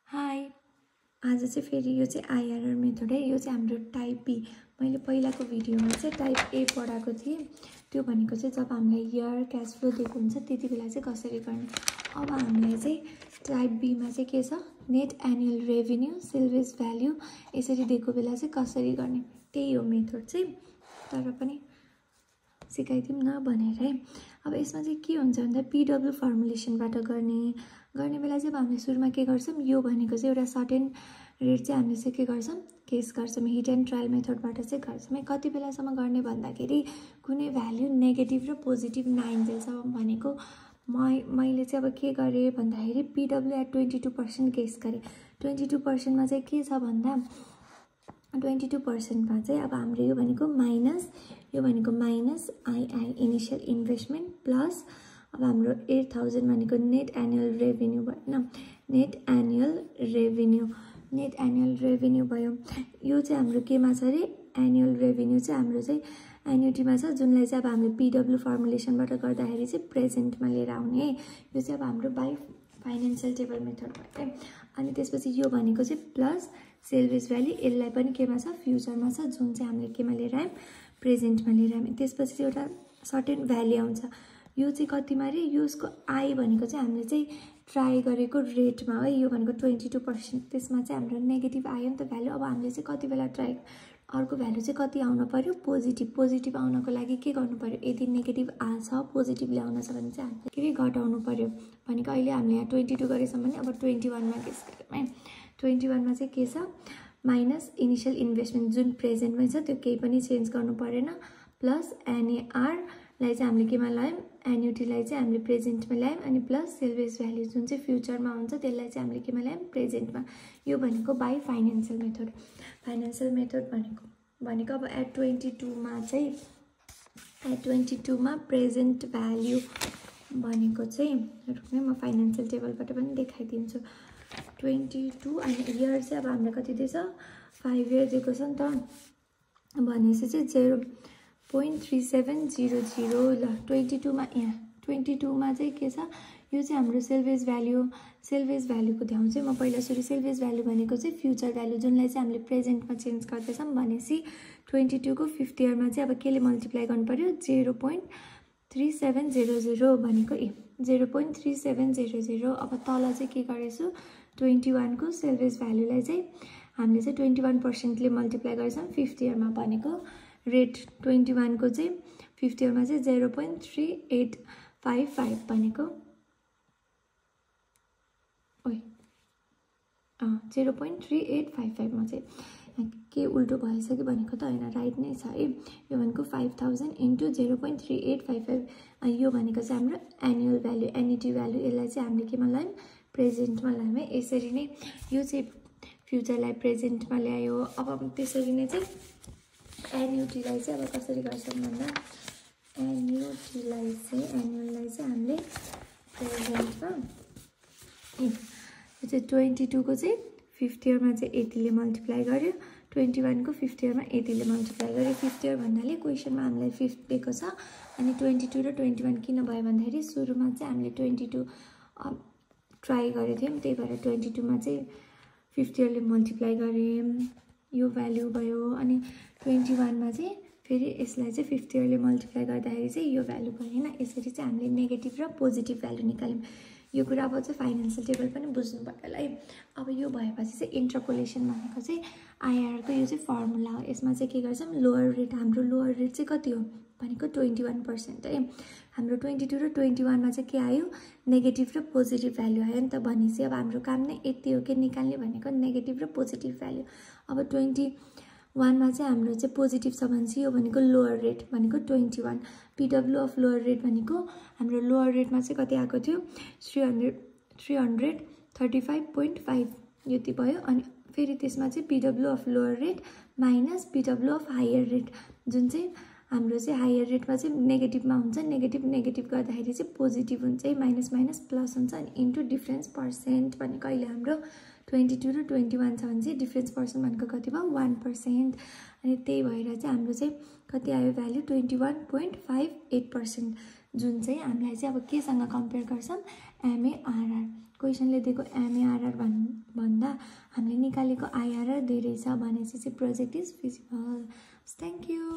High आज चाहिँ फेरि यो चाहिँ आइआरआर मेथड है। यो चाहिँ हाम्रो टाइप बी। मैले पहिलाको भिडियोमा चाहिँ टाइप ए पढाएको थिएँ। त्यो भनेको चाहिँ जब हामीलाई इयर क्याश फ्लो दिएको हुन्छ त्यति बेला चाहिँ कसरी गर्ने। अब हामीलाई चाहिँ टाइप बीमा चाहिँ के छ, net annual revenue sales value यसरी दिएको बेला चाहिँ कसरी गर्ने, त्यही हो मेथड चाहिँ। तर पनि सिकाइदिउँ न भनेर है। अब यसमा चाहिँ के हुन्छ भन्दा पिडब्ल्यू फर्मुलेसनबाट गर्ने बेला चाहिँ अब हामीले सुरुमा के गर्छौँ, यो भनेको चाहिँ एउटा सर्टेन रेट चाहिँ हामीले चाहिँ के गर्छौँ, केस गर्छौँ। हिट एन्ड ट्रायल मेथडबाट चाहिँ गर्छौँ। कति बेलासम्म गर्ने भन्दाखेरि कुनै भ्याल्यु नेगेटिभ र पोजिटिभ नआइन्जेलसम्म भनेको मैले चाहिँ अब के गरेँ भन्दाखेरि पिडब्ल्यू एट 22% केस गरेँ। 22%मा चाहिँ के छ भन्दा 22%मा चाहिँ अब हाम्रो यो भनेको minus I initial investment plus अब हाम्रो 8000 भनेको नेट एनुअल रेभिन्यू भयो। नेट एनुअल रेभिन्यू भयो। यो चाहिँ हाम्रो केमा छ अरे, एनुअल रेभिन्यू चाहिँ हाम्रो चाहिँ एन्युटीमा छ, जुनलाई चाहिँ अब हामीले पिडब्ल्यू फर्मुलेसनबाट गर्दाखेरि चाहिँ प्रेजेन्टमा लिएर आउने। यो चाहिँ अब हाम्रो बाई फाइनेन्सियल टेबल मेथड भयो। अनि त्यसपछि यो भनेको चाहिँ प्लस सेल्स भ्याल्यू, यसलाई पनि केमा छ, फ्युचरमा छ, जुन चाहिँ हामीले केमा लिएर आयौँ, प्रेजेन्टमा लिएर आयौँ। त्यसपछि चाहिँ एउटा सर्टेन भ्याल्यू आउँछ। यो चाहिँ कतिमा रे, यसको आई भनेको चाहिँ हामीले चाहिँ ट्राई गरेको रेटमा है। यो भनेको 22%, त्यसमा चाहिँ हाम्रो नेगेटिभ आयो नि त भ्याल्यू। अब हामीले चाहिँ कति बेला ट्राई, अर्को भ्याल्यू चाहिँ कति आउनु पर्यो, पोजिटिभ आउनको लागि के गर्नु पर्यो, यदि नेगेटिभ आछ पोजिटिभ ल्याउन छ भने चाहिँ हामीले के घटाउनु पर्यो भनेको अहिले हामीले यहाँ 22 गरेछौँ भने अब 21मा केस गरौँ है। 21मा चाहिँ के छ, माइनस इनिसियल इन्भेस्टमेन्ट जुन प्रेजेन्टमै छ त्यो केही पनि चेन्ज गर्नु परेन, प्लस एनएआरलाई चाहिँ हामीले केमा ल्यायौँ, एन्युटीलाई चाहिँ हामीले प्रेजेन्टमा ल्यायौँ, अनि प्लस सेल्स भ्याल्यू जुन चाहिँ फ्युचरमा हुन्छ त्यसलाई चाहिँ हामीले केमा ल्यायौँ, प्रेजेन्टमा। यो भनेको by financial method. Financial method भनेको अब एट 22मा प्रेजेन्ट भ्याल्यू भनेको चाहिँ रुक्ने, म फाइनेन्सियल टेबलबाट पनि देखाइदिन्छु। 22 अनि इयर चाहिँ अब हामीलाई कति दिएछ, 5 इयर दिएको छ नि त, भनेपछि चाहिँ 0.3700। ल 22मा यहाँ 22मा चाहिँ के छ, यो चाहिँ हाम्रो सेल्स भ्याल्यूको ध्यान चाहिँ म पहिला सुरु सेल्स भ्याल्यू भनेको चाहिँ फ्युचर भ्याल्यू जुनलाई चाहिँ हामीले प्रेजेन्टमा चेन्ज गर्दैछौँ भनेपछि 22 को 5th इयरमा चाहिँ अब केले मल्टिप्लाई गर्नु पर्यो, 0.3700 भनेको 0.3700। अब तल चाहिँ के गरेछु, 21 को सेल्स भ्याल्यूलाई चाहिँ हामीले चाहिँ 21%ले मल्टिप्लाई गरेछौँ 5th इयरमा भनेको रेट। 21 को चाहिँ 5th इयरमा चाहिँ 0.3855 भनेको 0.3855मा चाहिँ के उल्टो भएछ कि भनेको त होइन, राइट नै छ है। यो भनेको 5000 इन्टु 0.3855। यो भनेको चाहिँ हाम्रो एनुअल भ्याल्यू, एन्युटी भ्याल्यू, यसलाई चाहिँ हामीले केमा ल्यायौँ, प्रेजेन्टमा ल्यायौँ है। यसरी नै यो चाहिँ फ्युचरलाई प्रेजेन्टमा ल्यायो। अब त्यसरी नै चाहिँ एन्युटीलाई चाहिँ अब कसरी गर्छौँ भन्दा एनुअललाई चाहिँ हामीले प्रेजेन्टमा, यो चाहिँ 22 को चाहिँ 5th इयरमा चाहिँ 80ले मल्टिप्लाई गर्यो, 21 को 5th इयरमा 80ले मल्टिप्लाई गर्यो। 5th इयर भन्नाले क्वेसनमा हामीलाई 5th दिएको छ। अनि 22 र 21 किन भयो भन्दाखेरि सुरुमा चाहिँ हामीले 22 ट्राई गरेको थियौँ, त्यही भएर 22मा चाहिँ 5th इयरले मल्टिप्लाई गरेँ, यो भ्याल्यू भयो। अनि 21मा चाहिँ फेरि यसलाई चाहिँ 5th इयरले मल्टिप्लाई गर्दाखेरि चाहिँ यो भ्याल्यू भयो होइन। यसरी चाहिँ हामीले नेगेटिभ र पोजिटिभ भ्याल्यू निकाल्यौँ। यो कुरा अब चाहिँ फाइनेन्सियल टेबल पनि बुझ्नु पर्यो है। अब यो भएपछि चाहिँ इन्टरपोलेसन भनेको चाहिँ आइआरको यो चाहिँ फर्मुला हो। यसमा चाहिँ के गर्छौँ, लोअर रेट, हाम्रो लोअर रेट चाहिँ कति हो भनेको 21% है। हाम्रो 22 र 21मा चाहिँ के आयो, नेगेटिभ र पोजिटिभ भ्याल्यू आयो नि त। भनेपछि अब हाम्रो काम नै यति हो कि निकाल्ने भनेको नेगेटिभ र पोजिटिभ भ्याल्यू। अब 21मा चाहिँ हाम्रो चाहिँ पोजिटिभ छ भने चाहिँ यो भनेको लोअर रेट भनेको 21। पिडब्ल्यू अफ लोअर रेट भनेको हाम्रो लोअर रेटमा चाहिँ कति आएको थियो, 335.5 यति भयो। अनि फेरि त्यसमा चाहिँ PW of lower rate minus PW of higher rate, जुन चाहिँ हाम्रो चाहिँ हायर रेटमा चाहिँ नेगेटिभमा हुन्छ, नेगेटिभ गर्दाखेरि चाहिँ पोजिटिभ हुन्छ है, माइनस प्लस हुन्छ। अनि इन्टु डिफ्रेन्स पर्सेन्ट भनेको अहिले हाम्रो 22 र 21 छ भने चाहिँ डिफ्रेन्स पर्सेन्ट भनेको कति भयो, 1%। अनि त्यही भएर चाहिँ हाम्रो चाहिँ कति आयो भ्याल्यू, 21.58%, जुन चाहिँ हामीलाई चाहिँ अब केसँग कम्पेयर गर्छौँ, एमएआरआर। क्वेसनले दिएको एमएआरआर भन्दा हामीले निकालेको आइआरआर धेरै छ भनेपछि चाहिँ project is feasible. Thank you.